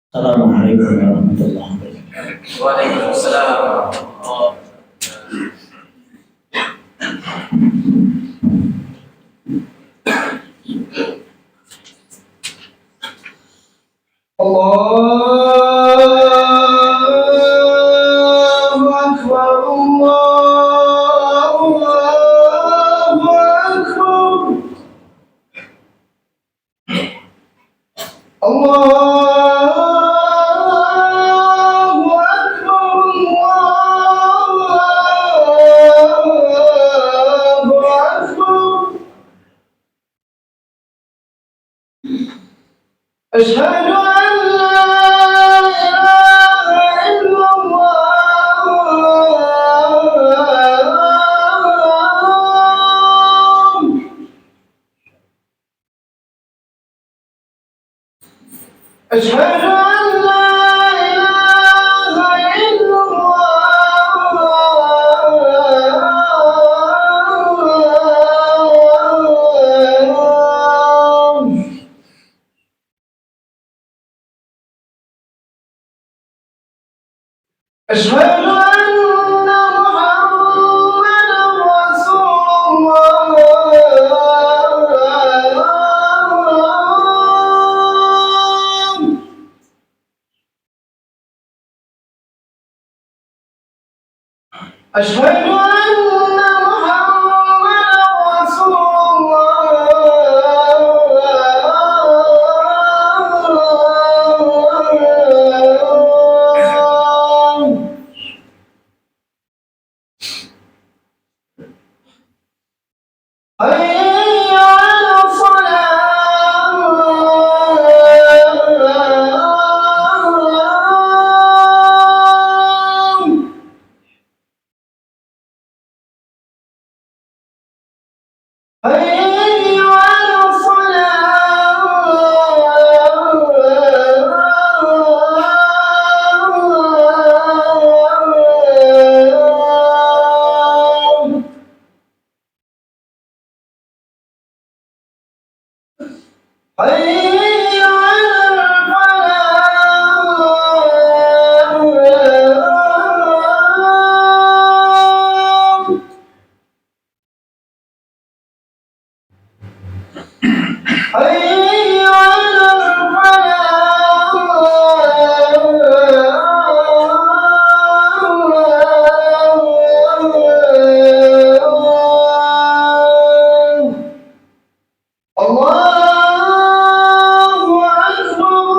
Assalamualaikum warahmatullahi wabarakatuh. Waalaikumsalam warahmatullahi Allahu Akbar, Allahu Akbar, Allahu Akbar, Allahu Akbar. Asyhadu an la ilaha illallah. Asyhadu an la ilaha illallah. أشهد أن محمدا رسول الله. أشهد أن محمدا رسول الله. حي على الصلاة. حي على الصلاة. حي على الفلاح. حي على الفلاح. الله أكبر،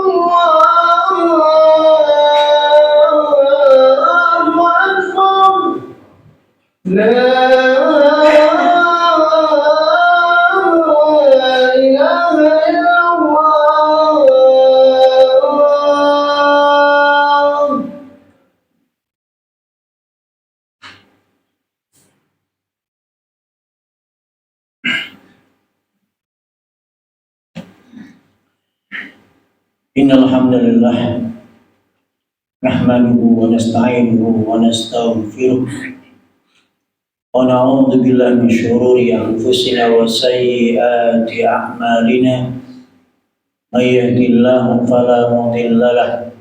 الله أكبر. لا إله إلا الله. Innal hamdalillah nahmaduhu wa nasta'inuhu wa nastaghfiruh wa na'udzu billahi min shururi anfusina wa sayyiati a'malina. May yahdihillahu fala mudilla lahu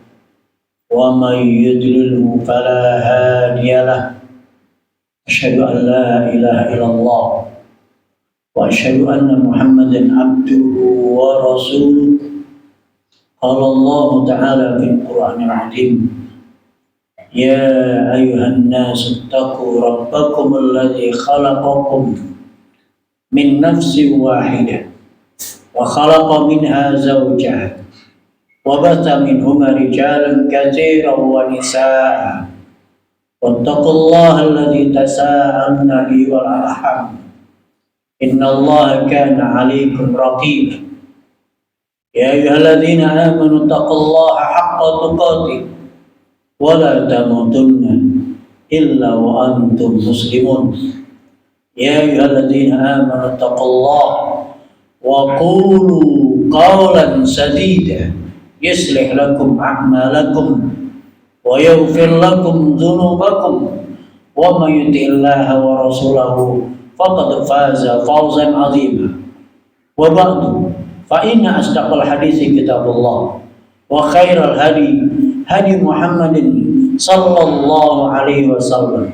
wa may yudlilhu fala hadiya lahu. Asyhadu an la ilaha illallah wa asyhadu anna Muhammadan abduhu wa rasuluh. قال الله تعالى في القرآن العظيم: يا أيها الناس اتقوا ربكم الذي خلقكم من نفس واحدة وخلق منها زوجها وبث منهما رجالا كثيرا ونساء واتقوا الله الذي تساءلون به والأرحام إن الله كان عليكم رقيبا. يا أيها الذين آمنوا اتقوا الله حق تقاته ولا تموتن إلا وأنتم مسلمون. يا أيها الذين آمنوا اتقوا الله وقولوا قولا سديدا يصلح لكم أعمالكم ويغفر لكم ذنوبكم ومن يطع الله ورسوله فقد فاز فوزا عظيما. وبعد فإن أصدق الحديث كتاب الله وخير الهدي هدي محمد صلى الله عليه وسلم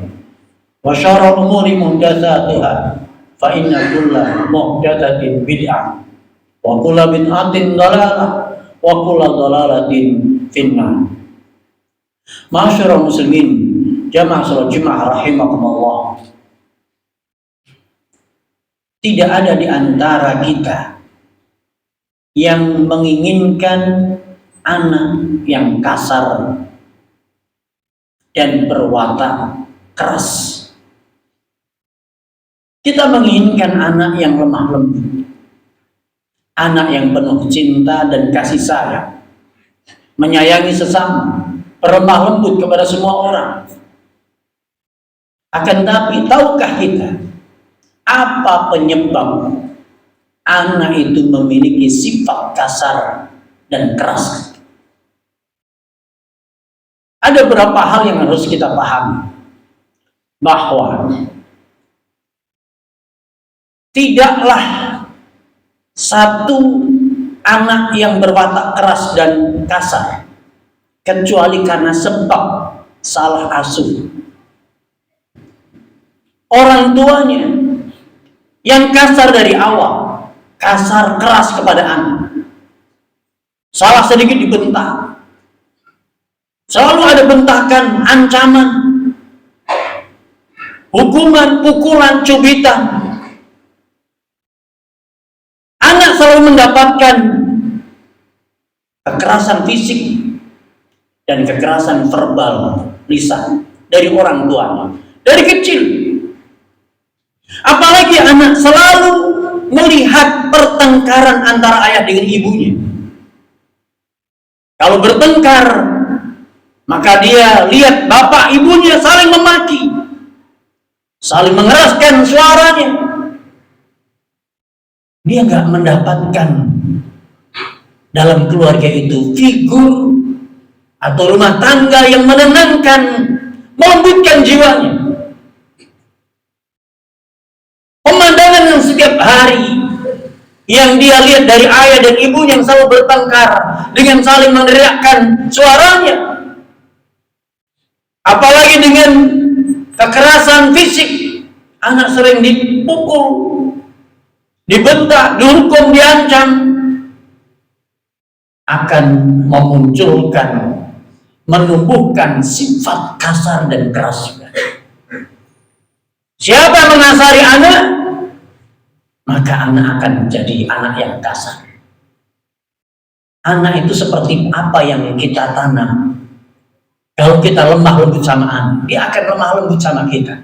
وشر الأمور محدثاتها فإن كل محدثة بدعة وكل بدعة ضلالة وكل ضلالة في النار. Ma'asyiral muslimin, jamaah salat Jumat rahimakumullah. Tidak ada di antara kita yang menginginkan anak yang kasar dan berwatak keras. Kita menginginkan anak yang lemah lembut, anak yang penuh cinta dan kasih sayang, menyayangi sesama, berlemah lembut kepada semua orang. Akan tapi, tahukah kita apa penyebab anak itu memiliki sifat kasar dan keras? Ada beberapa hal yang harus kita pahami, bahwa tidaklah satu anak yang berwatak keras dan kasar kecuali karena sebab salah asuh orang tuanya yang kasar dari awal, kasar keras kepada anak. Salah sedikit dibentak, selalu ada bentakan, ancaman, hukuman, pukulan, cubitan. Anak selalu mendapatkan kekerasan fisik dan kekerasan verbal, lisan dari orang tuanya dari kecil. Apalagi anak selalu melihat pertengkaran antara ayah dengan ibunya. Kalau bertengkar, maka dia lihat bapak ibunya saling memaki, saling mengeraskan suaranya. Dia nggak mendapatkan dalam keluarga itu figur atau rumah tangga yang menenangkan, melembutkan jiwanya. Pemandangan yang setiap hari yang dia lihat dari ayah dan ibu yang selalu bertengkar dengan saling meneriakkan suaranya, apalagi dengan kekerasan fisik, anak sering dipukul, dibentak, dihukum, diancam, akan memunculkan, menumbuhkan sifat kasar dan keras. Siapa yang mengasari anak, maka anak akan menjadi anak yang kasar. Anak itu seperti apa yang kita tanam. Kalau kita lemah lembut sama anak, dia akan lemah lembut sama kita.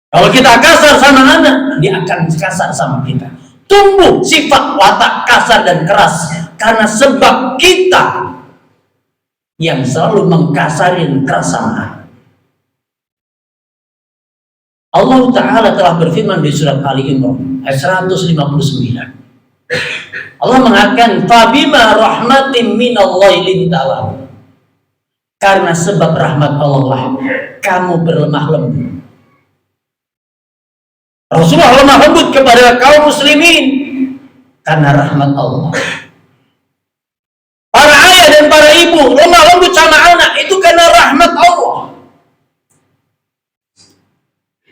Kalau kita kasar sama anak, dia akan kasar sama kita. Tumbuh sifat watak kasar dan keras karena sebab kita yang selalu mengkasari dan keras sama anak. Allah Ta'ala telah berfirman di surat Ali Imran ayat 159. Allah mengatakan, "Fabima rahmatin minallahi lintalahu." Karena sebab rahmat Allah kamu berlemah lembut. Rasulullah lemah lembut kepada kaum muslimin karena rahmat Allah. Para ayah dan para ibu lemah lembut sama anak itu karena rahmat Allah.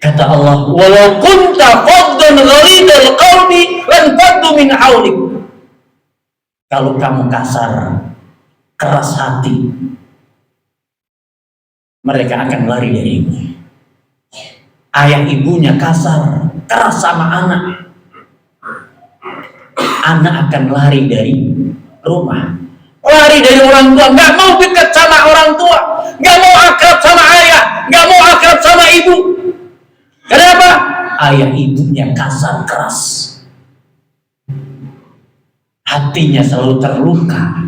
Kata Allah, "Walau kunta faddan ghalidal qalbi lan faddu min hawlik." Kalau kamu kasar, keras hati, mereka akan lari darimu. Ayah ibunya kasar, keras sama anak, anak akan lari dari rumah, lari dari orang tua, nggak mau dekat sama orang tua, nggak mau akrab sama ayah, nggak mau akrab sama ibu. Kenapa? Ayah ibunya kasar keras, hatinya selalu terluka.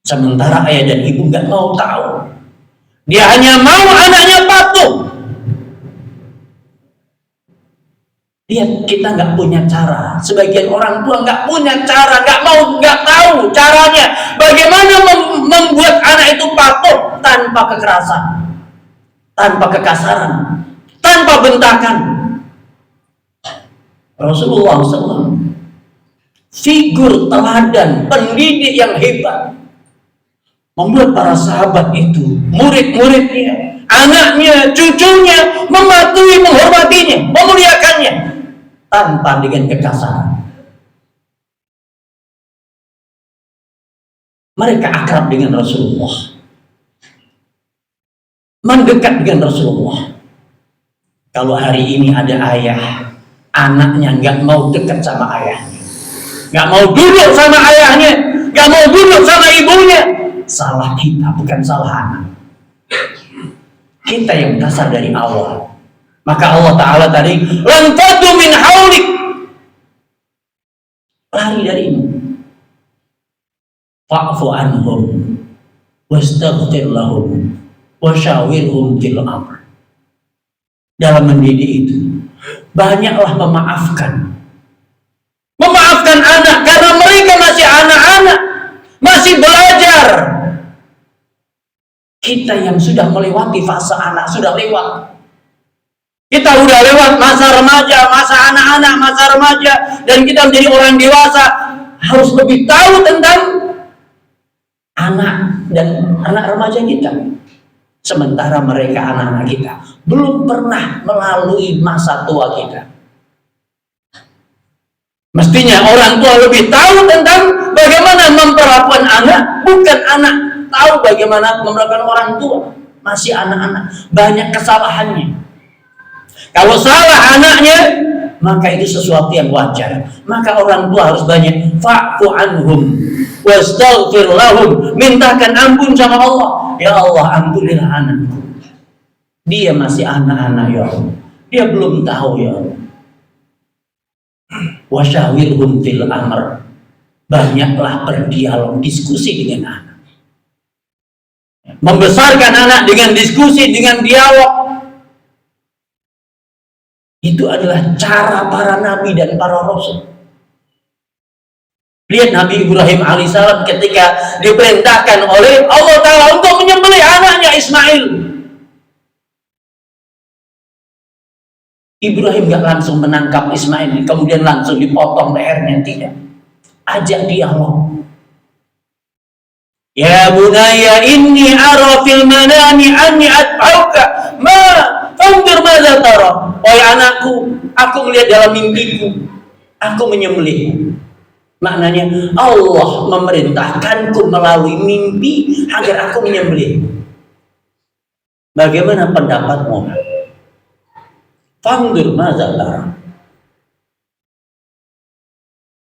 Sementara ayah dan ibu nggak mau tahu, dia hanya mau anaknya patuh. Lihat, kita nggak punya cara. Sebagian orang tua nggak punya cara, nggak tahu caranya. Bagaimana membuat anak itu patuh tanpa kekerasan, tanpa kekasaran, tanpa bentakan. Rasulullah SAW figur teladan, pendidik yang hebat, membuat para sahabat itu, murid-muridnya, anaknya, cucunya mematuhi, menghormatinya, memuliakannya tanpa dengan kekasaran. Mereka akrab dengan Rasulullah, mendekat dengan Rasulullah. Kalau hari ini ada ayah, anaknya nggak mau dekat sama ayahnya, nggak mau duduk sama ayahnya, nggak mau duduk sama ibunya, salah kita, bukan salah anak. Kita yang kasar dari awal. Maka Allah Ta'ala tadi, lan faddu min haulik, lari darimu. Fa'fu anhum wastaghfir lahum wasyawirhum fil amr. Dalam mendidik itu banyaklah memaafkan anak, karena mereka masih anak-anak, masih belajar. Kita yang sudah melewati fase anak, sudah lewat. Kita sudah lewat masa remaja, masa anak-anak, masa remaja, dan kita menjadi orang dewasa, harus lebih tahu tentang anak dan anak remaja kita. Sementara mereka, anak-anak kita, belum pernah melalui masa tua kita. Mestinya orang tua lebih tahu tentang bagaimana memperlakukan anak, bukan anak tahu bagaimana memperlakukan orang tua. Masih anak-anak, banyak kesalahannya. Kalau salah anaknya, maka itu sesuatu yang wajar. Maka orang tua harus banyak fa'fu anhum wastaghfir lahum, mintakan ampun sama Allah. Ya Allah, ampunilah anakku, dia masih anak-anak ya Allah, dia belum tahu ya Allah. Wasyawirhum fil amr, banyaklah berdialog, diskusi dengan anak. Membesarkan anak dengan diskusi, dengan dialog. Itu adalah cara para nabi dan para rasul. Lihat Nabi Ibrahim alaihissalam ketika diperintahkan oleh Allah Ta'ala untuk menyembelih anaknya Ismail. Ibrahim gak langsung menangkap Ismail, kemudian langsung dipotong lehernya, tidak. Ajak dialog. Ya bunaya inni ara fil manami anni atba'uka ma fanzur madza tara. Wahai anakku, aku melihat dalam mimpiku, aku menyembelih. Maknanya Allah memerintahkanku melalui mimpi agar aku menyembelih. Bagaimana pendapatmu? Fanzur madza tara.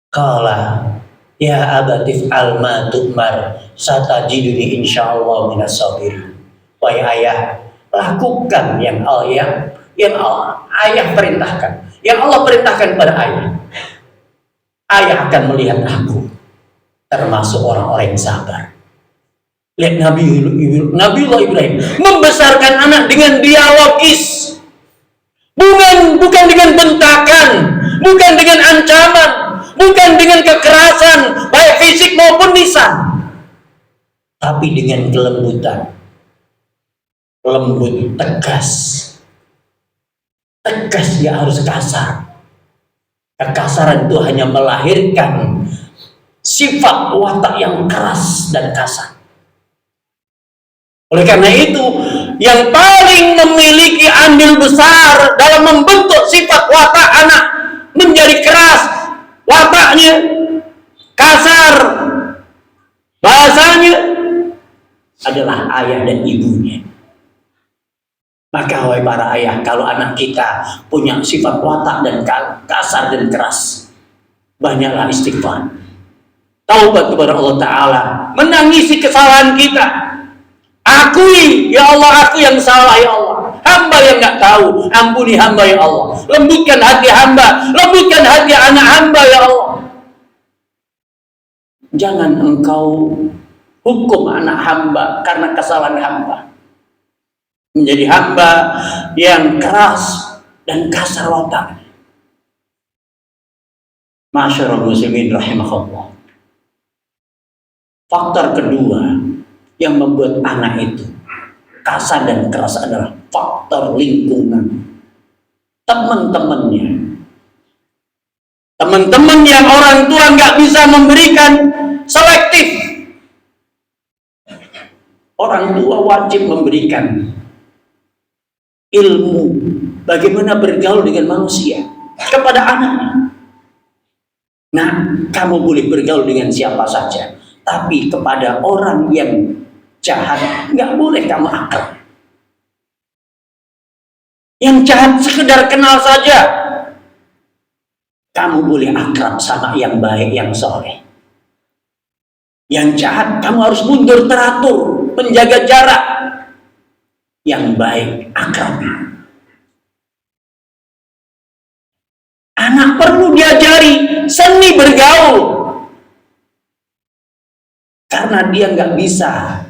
Qala ya abatif alma tu'mar satajiduni insyaallah minas sabirin. Wahai ayah, lakukan yang ayah perintahkan, yang Allah perintahkan pada ayah. Ayah akan melihat aku termasuk orang-orang yang sabar. Lihat Nabiullah Ibrahim membesarkan anak dengan dialogis, bukan dengan bentakan, bukan dengan ancaman, bukan dengan kekerasan baik fisik maupun lisan, tapi dengan kelembutan, lembut, tegas. Tegas, dia harus kasar. Kekasaran itu hanya melahirkan sifat watak yang keras dan kasar. Oleh karena itu, yang paling memiliki andil besar dalam membentuk sifat watak anak menjadi keras, wataknya kasar, bahasanya, adalah ayah dan ibunya. Maka wahai para ayah, kalau anak kita punya sifat watak dan kasar dan keras, banyaklah istighfar, taubat kepada Allah Ta'ala, menangisi kesalahan kita, akui, ya Allah, aku yang salah ya Allah, hamba yang gak tahu, ampuni hamba ya Allah, lembutkan hati hamba, lembutkan hati anak hamba ya Allah. Jangan engkau hukum anak hamba karena kesalahan hamba, menjadi hamba yang keras dan kasar watak. Masyarul muslimin rahimahullah. Faktor kedua yang membuat anak itu kasar dan keras adalah faktor lingkungan, teman-temannya. Teman-teman yang orang tua nggak bisa memberikan, selektif. Orang tua wajib memberikan ilmu bagaimana bergaul dengan manusia kepada anaknya. Nah, kamu boleh bergaul dengan siapa saja, tapi kepada orang yang jahat nggak boleh kamu akrab. Yang jahat sekedar kenal saja, kamu boleh akrab sama yang baik, yang soleh. Yang jahat kamu harus mundur teratur, menjaga jarak. Yang baik akrab. Anak perlu diajari seni bergaul, karena dia nggak bisa,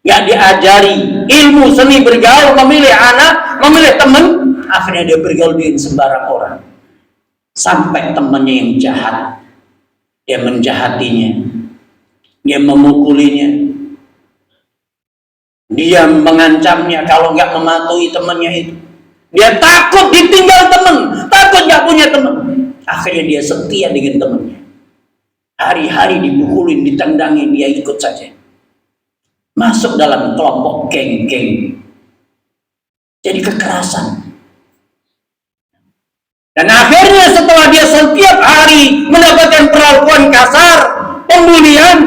nggak diajari ilmu seni bergaul, memilih anak, memilih teman, akhirnya dia bergaul dengan sembarang orang, sampai temannya yang jahat, dia menjahatinya, dia memukulinya, dia mengancamnya kalau nggak mematuhi temannya itu. Dia takut ditinggal teman, takut nggak punya teman. Akhirnya dia setia dengan temannya. Hari-hari dipukulin, ditendangin, dia ikut saja. Masuk dalam kelompok geng-geng. Jadi kekerasan. Dan akhirnya setelah dia setiap hari mendapatkan perlakuan kasar, pembulian,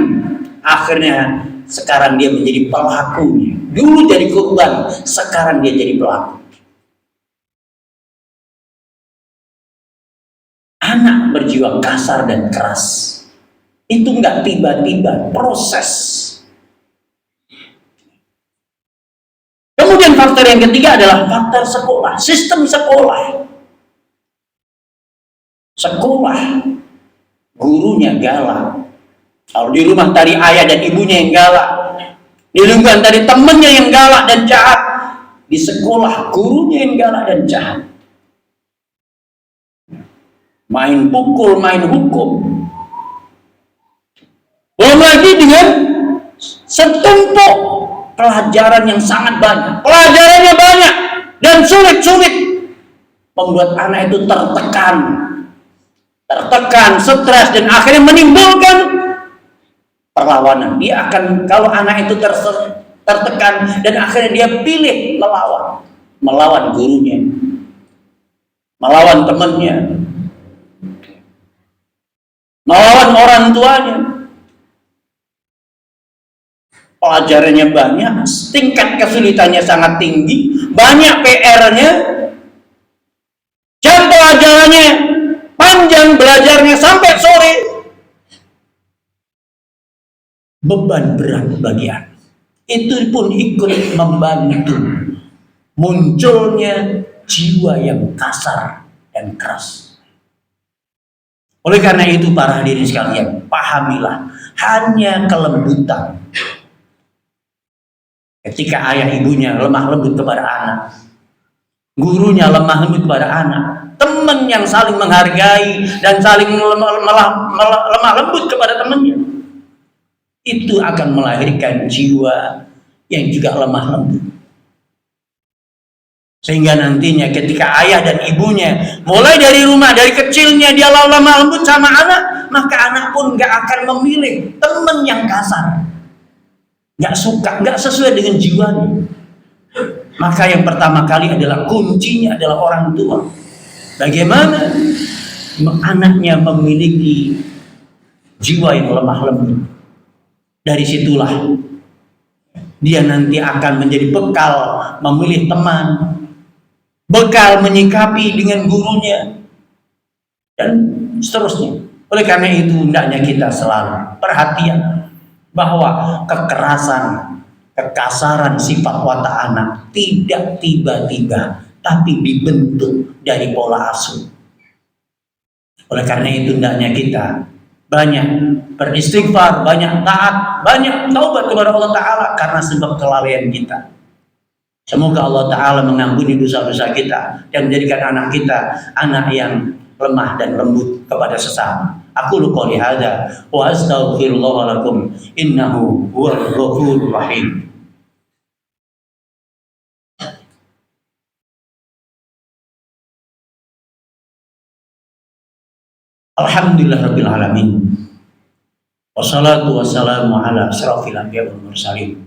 akhirnya sekarang dia menjadi pelakunya. Dulu jadi korban, sekarang dia jadi pelaku. Anak berjiwa kasar dan keras itu nggak tiba-tiba, proses. Kemudian faktor yang ketiga adalah faktor sekolah, sistem sekolah. Sekolah, gurunya galak. Kalau di rumah tadi ayah dan ibunya yang galak, di lingkungan tadi temannya yang galak dan jahat, di sekolah gurunya yang galak dan jahat. Main pukul, main hukum. Belum lagi dengan setumpuk pelajaran yang sangat banyak. Pelajarannya banyak dan sulit-sulit, membuat anak itu tertekan, stres, dan akhirnya menimbulkan perlawanan. Dia akan, kalau anak itu tertekan dan akhirnya dia pilih melawan gurunya, melawan temannya, melawan orang tuanya. Pelajarannya banyak, tingkat kesulitannya sangat tinggi, banyak PR-nya, jam pelajarannya panjang, belajarnya sampai sore. Beban berat bagi anak. Itu pun ikut membantu munculnya jiwa yang kasar dan keras. Oleh karena itu para hadirin sekalian, pahamilah, hanya kelembutan ketika ayah ibunya lemah lembut kepada anak, gurunya lemah lembut kepada anak, teman yang saling menghargai dan saling lemah lembut kepada temannya, itu akan melahirkan jiwa yang juga lemah lembut. Sehingga nantinya ketika ayah dan ibunya mulai dari rumah, dari kecilnya dia lemah lembut sama anak, maka anak pun gak akan memilih teman yang kasar, gak suka, gak sesuai dengan jiwanya. Maka yang pertama kali adalah kuncinya adalah orang tua. Bagaimana anaknya memiliki jiwa yang lemah lembut. Dari situlah dia nanti akan menjadi bekal memilih teman, bekal menyikapi dengan gurunya, dan seterusnya. Oleh karena itu hendaknya kita selalu perhatian bahwa kekasaran sifat watak anak tidak tiba-tiba, tapi dibentuk dari pola asuh. Oleh karena itu hendaknya kita banyak beristighfar, banyak taat, banyak taubat kepada Allah Ta'ala karena sebab kelalaian kita. Semoga Allah Ta'ala mengampuni dosa-dosa kita dan menjadikan anak kita anak yang lemah dan lembut kepada sesama. Aku qouli hadza wa astaghfirullah lakum innahu huwal ghafurur rahim. Alhamdulillahirabbil alamin. Wassalatu wassalamu ala asyrafil anbiya'i wal mursalin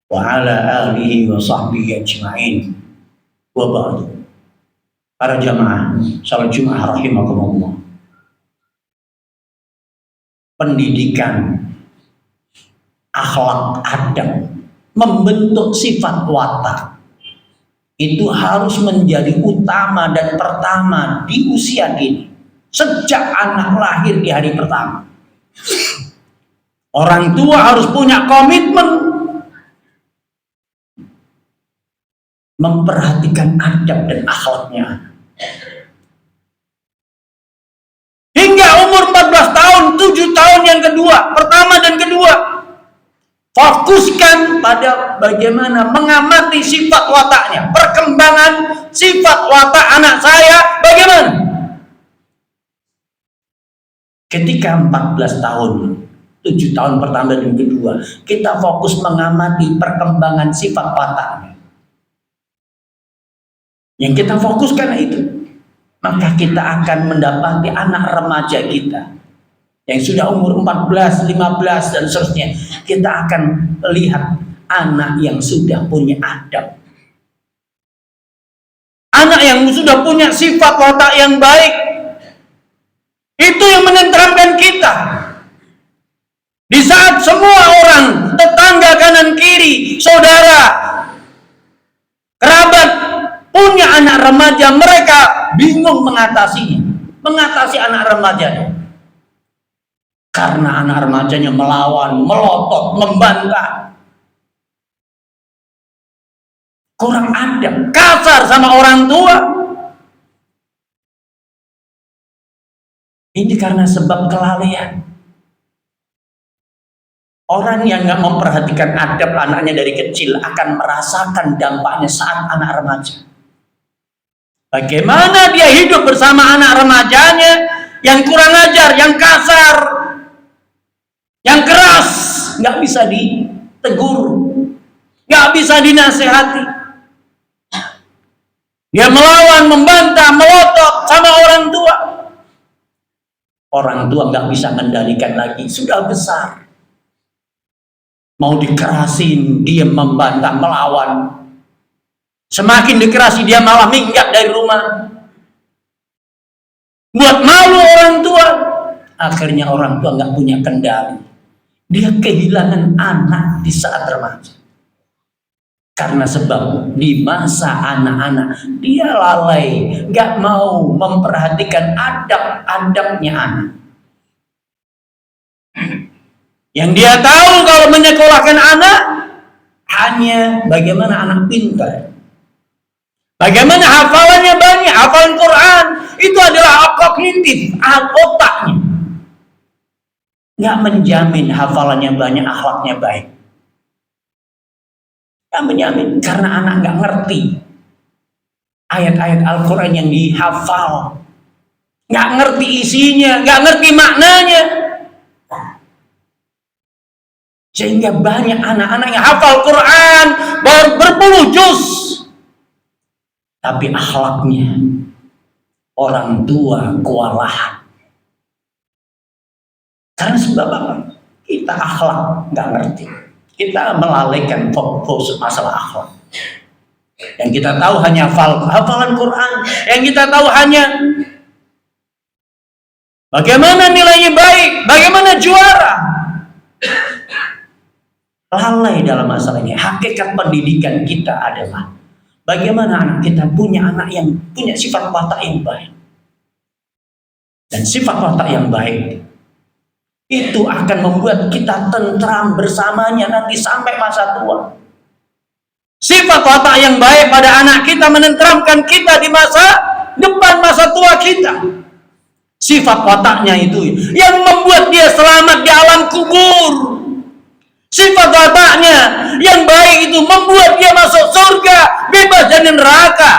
wa ala alihi wa sahbihi ajma'in. Wa ba'du. Para jamaah salat Jumat rahimakumullah. Pendidikan akhlak adab, membentuk sifat watak itu harus menjadi utama dan pertama di usia dini, sejak anak lahir di hari pertama. Orang tua harus punya komitmen memperhatikan adab dan akhlaknya. Hingga umur 14 tahun, 7 tahun yang kedua, pertama dan kedua, fokuskan pada bagaimana mengamati sifat wataknya, perkembangan sifat watak anak saya bagaimana. Ketika 14 tahun, 7 tahun pertama dan kedua, kita fokus mengamati perkembangan sifat wataknya. Yang kita fokuskan itu, maka kita akan mendapati anak remaja kita yang sudah umur 14, 15 dan seterusnya. Kita akan lihat anak yang sudah punya adab, anak yang sudah punya sifat watak yang baik. Itu yang menenteramkan kita. Di saat semua orang, tetangga kanan kiri, saudara, kerabat punya anak remaja, mereka bingung mengatasi anak remajanya. Karena anak remajanya melawan, melotot, membantah, kurang adab, kasar sama orang tua. Ini karena sebab kelalaian. Orang yang nggak memperhatikan adab anaknya dari kecil akan merasakan dampaknya saat anak remaja. Bagaimana dia hidup bersama anak remajanya yang kurang ajar, yang kasar, yang keras, nggak bisa ditegur, nggak bisa dinasehati. Dia melawan, membantah, melotot sama orang tua. Orang tua nggak bisa mengendalikan lagi, sudah besar. Mau dikerasin, dia membantah, melawan. Semakin dikerasi, dia malah minggat dari rumah. Buat malu orang tua. Akhirnya orang tua nggak punya kendali. Dia kehilangan anak di saat remaja. Karena sebab di masa anak-anak dia lalai, nggak mau memperhatikan adab-adabnya anak. Yang dia tahu kalau menyekolahkan anak hanya bagaimana anak pintar, bagaimana hafalannya banyak, hafalan Quran itu adalah kognitif, otaknya. Nggak menjamin hafalannya banyak, akhlaknya baik. Nggak menjamin karena anak nggak ngerti ayat-ayat Al-Quran yang dihafal, nggak ngerti isinya, nggak ngerti maknanya. Sehingga banyak anak-anak yang hafal Quran berpuluh juz, tapi akhlaknya orang tua kewalahan. Karena sebab apa? Kita akhlak nggak ngerti, kita melalaikan fokus masalah akhlak. Yang kita tahu hanya hafalan Quran, yang kita tahu hanya bagaimana nilainya baik, bagaimana juara. Lalai dalam masalahnya. Hakikat pendidikan kita adalah bagaimana anak kita punya anak yang punya sifat watak yang baik. Dan sifat watak yang baik itu akan membuat kita tentram bersamanya nanti sampai masa tua. Sifat watak yang baik pada anak kita menenteramkan kita di masa depan, masa tua kita. Sifat wataknya itu yang membuat dia selamat di alam kubur. Sifat wataknya yang baik itu membuat dia masuk surga, bebas dari neraka.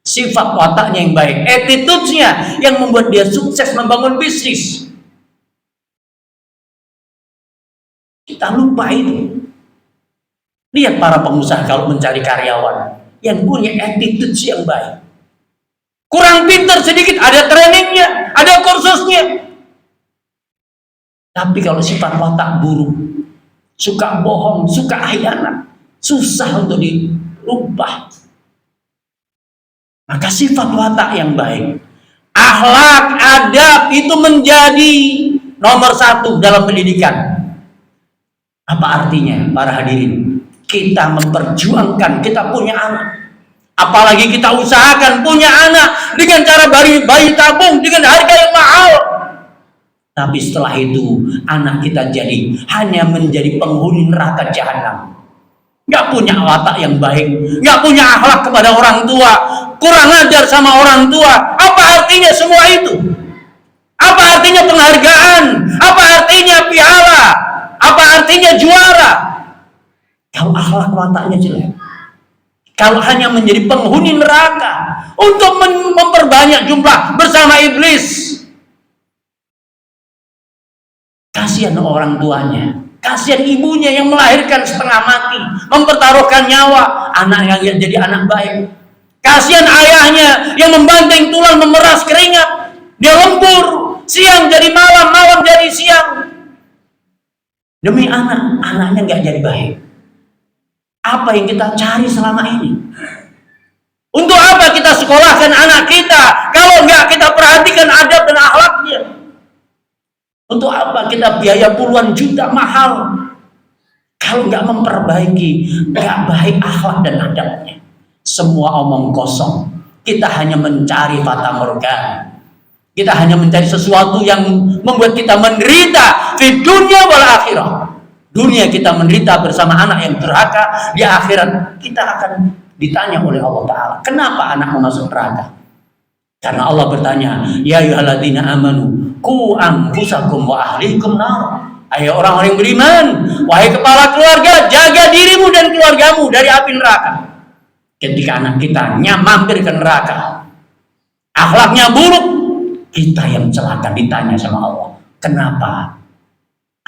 Sifat wataknya yang baik, attitude-nya yang membuat dia sukses membangun bisnis. Kita lupa itu. Lihat para pengusaha kalau mencari karyawan yang punya attitude yang baik. kurang pintar sedikit, ada trainingnya, ada kursusnya. Tapi kalau sifat watak buruk, suka bohong, suka khianat, susah untuk dirubah. Maka sifat watak yang baik, akhlak, adab itu menjadi nomor 1 dalam pendidikan. Apa artinya para hadirin? Kita memperjuangkan kita punya anak. Apalagi kita usahakan punya anak dengan cara bayi tabung dengan harga yang mahal. Tapi setelah itu anak kita hanya menjadi penghuni neraka jahanam. Gak punya watak yang baik, gak punya akhlak kepada orang tua, kurang ajar sama orang tua. Apa artinya semua itu? Apa artinya penghargaan? Apa artinya piala? Apa artinya juara? Kalau akhlak wataknya jelek, kalau hanya menjadi penghuni neraka untuk memperbanyak jumlah bersama iblis. Kasihan orang tuanya, kasihan ibunya yang melahirkan setengah mati, mempertaruhkan nyawa, anak yang jadi anak baik. Kasihan ayahnya yang membanting tulang, memeras keringat, dia lembur, siang jadi malam, malam jadi siang. Demi anaknya nggak jadi baik. Apa yang kita cari selama ini? Untuk apa kita sekolahkan anak kita kalau nggak kita perhatikan adab dan akhlaknya? Untuk apa kita biaya puluhan juta mahal kalau nggak memperbaiki, nggak baik akhlak dan adabnya? Semua omong kosong. Kita hanya mencari fata morgana. Kita hanya mencari sesuatu yang membuat kita menderita di dunia wal akhirah. Dunia kita menderita bersama anak yang durhaka, di akhirat kita akan ditanya oleh Allah Ta'ala, kenapa anakmu masuk neraka? Karena Allah bertanya, ya ayyuhalladzina amanu qu anfusakum wa ahlikum nar. Ayo orang-orang yang beriman, wahai kepala keluarga, jaga dirimu dan keluargamu dari api neraka. Ketika anak kita mampir ke neraka, akhlaknya buruk, kita yang celaka ditanya sama Allah, kenapa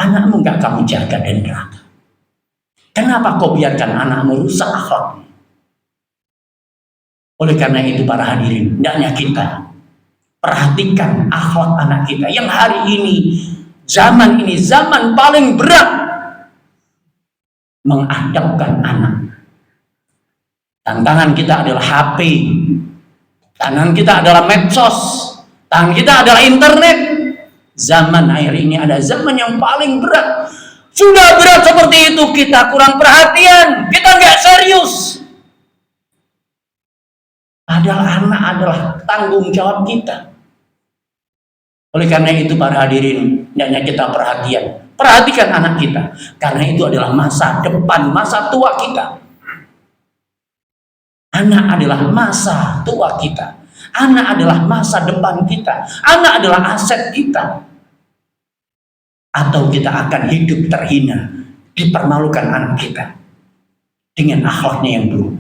anakmu nggak kamu jaga dari neraka? Kenapa kau biarkan anakmu rusak akhlaknya? Oleh karena itu para hadirin, hendaknya kita perhatikan akhlak anak kita yang hari ini, zaman paling berat mengadabkan anak. Tantangan kita adalah HP, tantangan kita adalah medsos, tantangan kita adalah internet. Zaman akhir ini ada zaman yang paling berat. Sudah berat seperti itu, kita kurang perhatian, kita nggak serius. Padahal anak adalah tanggung jawab kita. Oleh karena itu para hadirin, hendaknya kita perhatikan anak kita, karena itu adalah masa depan, masa tua kita. Anak adalah masa tua kita. Anak adalah masa depan kita. Anak adalah aset kita. Atau kita akan hidup terhina, dipermalukan anak kita dengan akhlaknya yang buruk.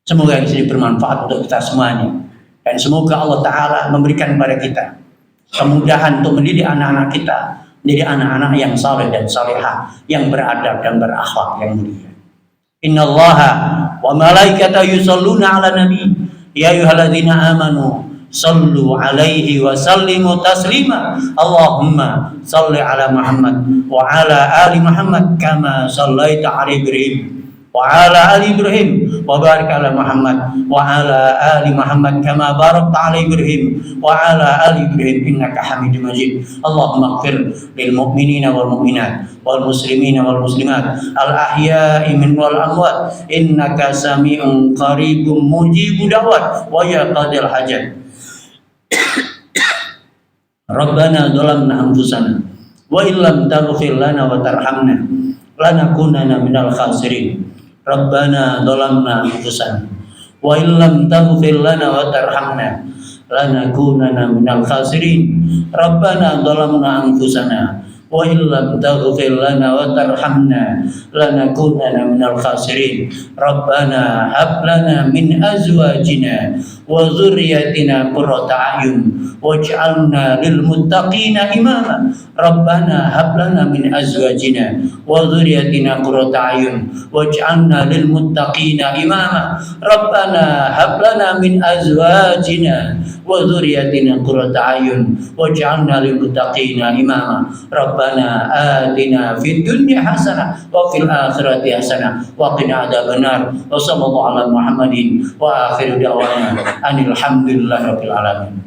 Semoga ini bermanfaat untuk kita semuanya. Dan semoga Allah Ta'ala memberikan kepada kita kemudahan untuk mendidik anak-anak kita menjadi anak-anak yang saleh dan salehah, yang beradab dan berakhlak yang mulia. Innallaha wa malaikatahu yusholluna 'alan nabi ya ayyuhalladzina amanu sallu 'alaihi wa sallimu taslima. Allahumma salli 'ala Muhammad wa 'ala ali Muhammad kama sallaita 'ala Ibrahim wa 'ala ali Ibrahim wa barik 'ala Muhammad wa 'ala ali Muhammad kama barakta 'ala Ibrahim wa 'ala ali Ibrahim innaka Hamidum Majid. Allahumma ighfir lil mu'minina wal mu'minat wal muslimina wal muslimat al ahya'i min wal amwat innaka sami'un qaribun mujibud da'wat wa ya qadil hajat. Rabbana dhalamna anfusana wa illam taghfir lana wa tarhamna lanakunanna minal khasirin. Rabbana dhalamna anfusana wa illam taghfir lana wa tarhamna lanakunanna minal khasirin. Rabbana dhalamna anfusana wa illam taghfir lana wa tarhamna lanakunanna minal khasirin. Rabbana hab lana min azwajina wa dzurriyyatina qurrata a'yun waj'alna lil muttaqina imama. Rabbana hab lana min azwajina wa dhurriyyatina qurrata a'yun waj'alna lil muttaqina imama. Rabbana hab lana min azwajina wa dhurriyyatina qurrata a'yun waj'alna lil muttaqina imama. Rabbana atina fid dunya hasanah wa fil akhirati hasanah wa qina adzabannar. Wa sallallahu ala Muhammadin wa akhiru da'wana anil hamdulillahi rabbil alamin.